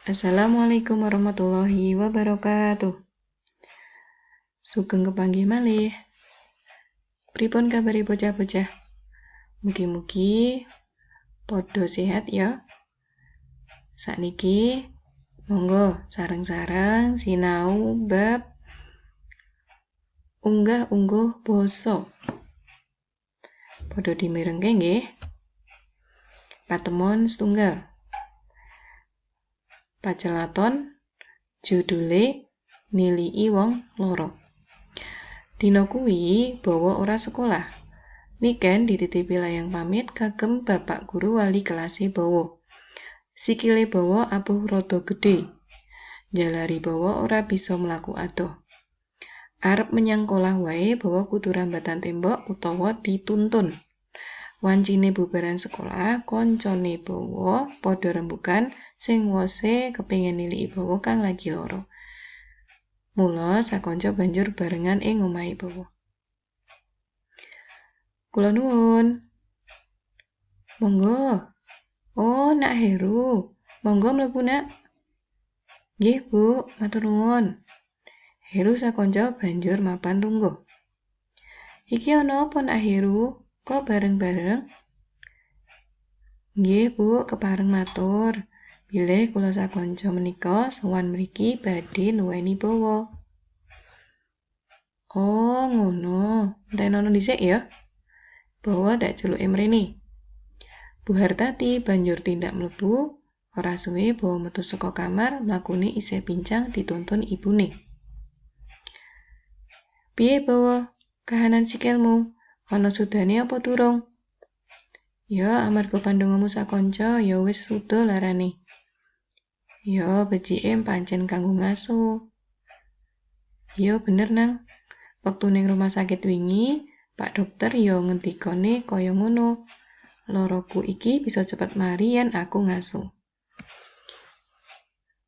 Assalamualaikum warahmatullahi wabarakatuh. Sugeng kepanggih malih. Pripun kabari bocah-bocah? Mugi-mugi padha sehat ya. Sakniki monggo sareng-sareng sinau bab unggah-ungguh basa. Padha dimirengke nggih. Patemon setunggal. Pacelaton judule nilii wong loro. Dina kuwi bawa ora sekolah. Niken dititipi layang pamit kagem bapak guru wali kelase bawa. Sikile bawa abuh rada gedhe. Jalari bawa ora bisa mlaku adoh. Arep menyang kolah wae bawa kudu rambatan tembok utawa dituntun. Wancine bubaran sekolah, koncone bawa padha rembugan sing wose kepengin niliki bawa kang lagi loro. Mula sakonco banjur barengan ing omahe bawa. Kula nuwun. Monggo. Oh, Nak Heru. Monggo mlebu, Nak. Nggih, Bu, matur nuwun. Heru sakonco banjur mapan lungguh. Iki ana apa, Nak Heru? Kok bareng-bareng? Nggih, Bu, kepareng matur. Bilih kula sakonco menika sowan mriki badhe nuweni bawa. Oh, ngono. Entenono dhisik ya. Bawa tak celuke mrene. Bu Hartati banjur tindak mlebu, ora suwe bawa metu saka kamar, mlakune isih pincang dituntun ibune. Piye bawa? Kahanan sikilmu? Ana sudane apa durung? Ya, amarga pandongamu sakonco, ya wis suda larane. Ya, becike pancen kanggo ngaso. Ya, bener nang. Waktu ning rumah sakit wingi, Pak Dokter ya ngendikane kaya ngono. Loroku iki bisa cepet mari yen aku ngaso.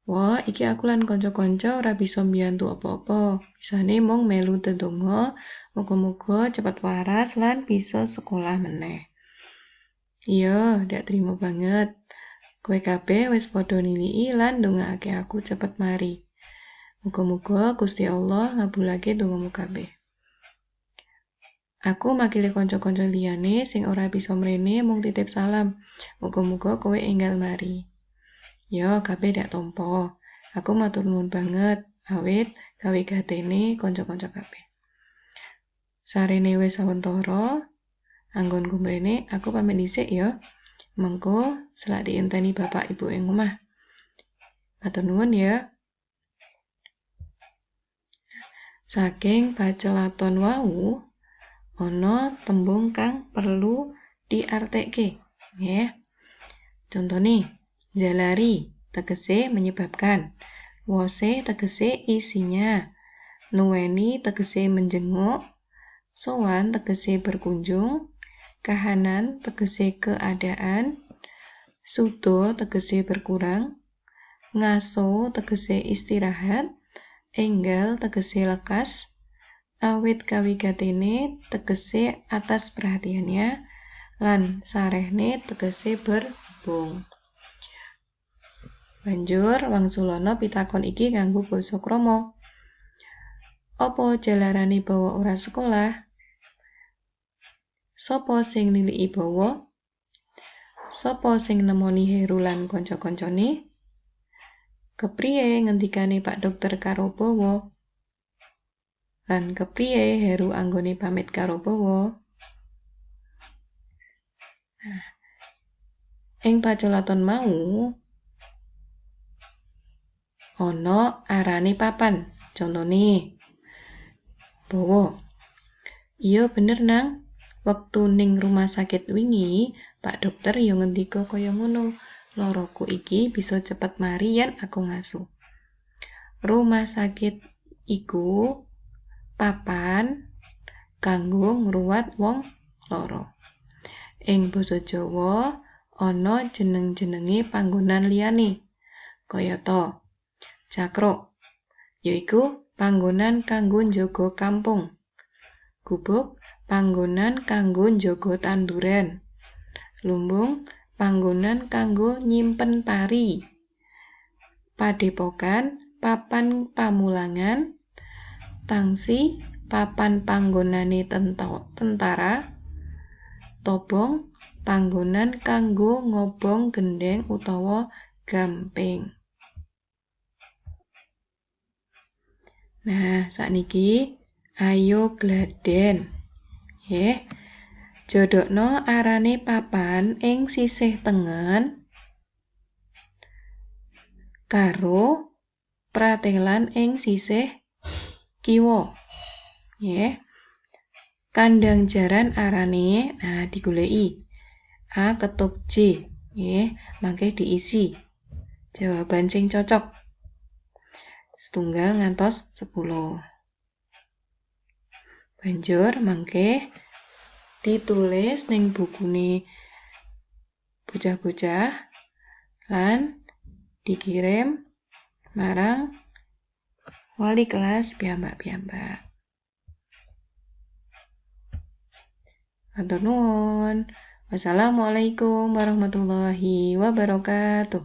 Wah, iki aku lan kanca-kanca ora bisa mbiyantu apa-apa. Bisane mung melu ndedonga, muga-muga cepet waras lan bisa sekolah meneh. Iya, ndak trimo banget. Kowe kabeh wis padha niliki lan ndongaake aku cepet mari. Muga-muga Gusti Allah ngabulake dongamu kabeh. Aku makili kanca-kanca liyane sing ora bisa mrene mung titip salam. Muga-muga kowe enggal mari. Ya, kabeh dak tampa. Aku matur nuwun banget awit gawe gatene kanca-kanca kabeh. Sarene wis sawentara, anggonku mrene aku pamit dhisik ya. Mengko selak dienteni bapak ibu ing omah. Matur nuwun ya. Saking pacelaton wau ana tembung kang perlu diartekke, nggih. Contone, jalari tegese menyebabkan, wose tegese isinya, nuweni tegese menjenguk, sowan tegese berkunjung, kahanan tegese keadaan, sudo tegese berkurang, ngaso tegese istirahat, enggal tegese lekas, awit kawigatene tegese atas perhatiannya, lan sarehne tegese berhubung. Banjur wangsulana pitakon iki nganggo basa krama. Apa jalarane bawa ora sekolah? Sopo sing niliki bawa? Sopo sing nemoni Heru lan kanca-kancane? Kepriye ngendikane Pak Dokter karo bawa? Lan kepriye Heru anggone pamit karo bawa? Ing pacelaton mau ana arane papan. Contone bawa. Iya bener nang. Waktu ning rumah sakit wingi, Pak Dokter yo ngendika kaya ngono. Loroku iki bisa cepet mari yen aku ngaso. Rumah sakit iku papan kanggo ngruwat wong loro. Ing basa Jawa ana jeneng-jenenge panggonan liyane. Kayata Cakruk, yaiku panggonan kanggo njaga kampung. Gubuk, panggonan kanggo njaga tanduran. Lumbung, panggonan kanggo nyimpen pari. padepokan, papan pamulangan, tangsi, papan panggonane tentara, tobong, panggonan kanggo ngobong gendeng utawa gamping. Nah, sakniki ayo gladen. Nggih. Jodhokno arane papan ing sisih tengen karo pratelan ing sisih kiwa. Nggih. Kandang jaran arane digoleki. A ketuk J. Nggih, mangke diisi. Jawaban sing cocok. 1 ngantos 10. Banjur mangke ditulis ning bukune bocah-bocah lan dikirim marang wali kelas piyambak-piyambak. Matur nuwun. Wassalamualaikum warahmatullahi wabarakatuh.